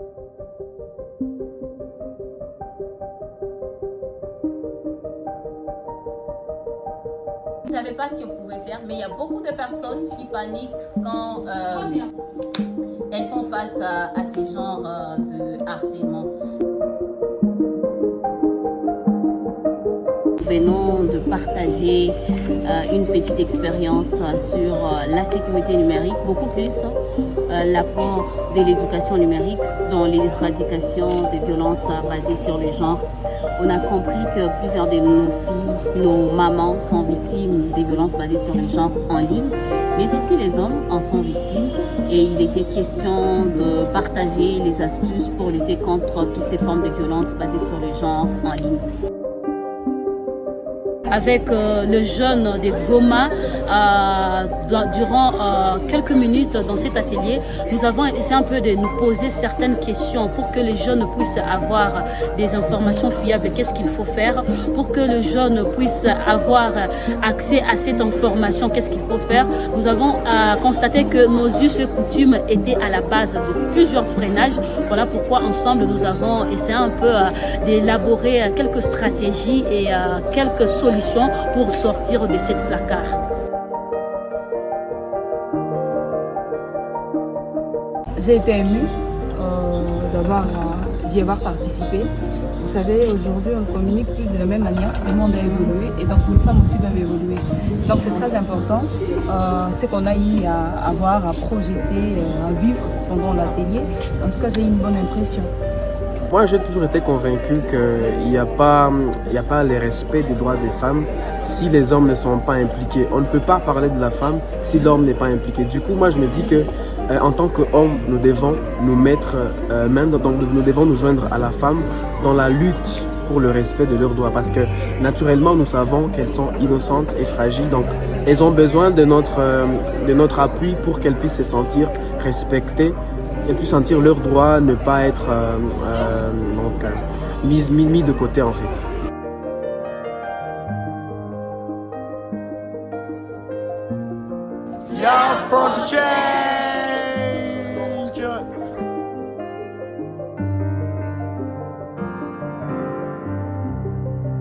Ils ne savaient pas ce qu'ils pouvaient faire, mais il y a beaucoup de personnes qui paniquent quand elles font face à ces genres de harcèlement. Nous venons de partager une petite expérience sur la sécurité numérique, beaucoup plus l'apport de l'éducation numérique dans l'éradication des violences basées sur le genre. On a compris que plusieurs de nos filles, nos mamans sont victimes des violences basées sur le genre en ligne, mais aussi les hommes en sont victimes. Et il était question de partager les astuces pour lutter contre toutes ces formes de violences basées sur le genre en ligne. Avec le jeune de Goma, durant quelques minutes dans cet atelier, nous avons essayé un peu de nous poser certaines questions pour que les jeunes puissent avoir des informations fiables, qu'est-ce qu'il faut faire, pour que le jeune puisse avoir accès à cette information, qu'est-ce qu'il faut faire. Nous avons constaté que nos us et coutumes étaient à la base de plusieurs freinages. Voilà pourquoi ensemble nous avons essayé un peu d'élaborer quelques stratégies et quelques solutions pour sortir de cette placard. J'ai été émue d'y avoir participé. Vous savez, aujourd'hui, on ne communique plus de la même manière. Le monde a évolué et donc les femmes aussi doivent évoluer. Donc c'est très important ce qu'on a eu à voir, à projeter, à vivre pendant l'atelier. En tout cas, j'ai eu une bonne impression. Moi, j'ai toujours été convaincu qu'il n'y a pas le respect des droits des femmes si les hommes ne sont pas impliqués. On ne peut pas parler de la femme si l'homme n'est pas impliqué. Du coup, moi, je me dis que en tant qu'homme, nous devons nous mettre, nous devons nous joindre à la femme dans la lutte pour le respect de leurs droits. Parce que naturellement, nous savons qu'elles sont innocentes et fragiles. Donc, elles ont besoin de notre appui pour qu'elles puissent se sentir respectées. Elles puissent sentir leurs droits, ne pas être mis de côté en fait. Young Frontier!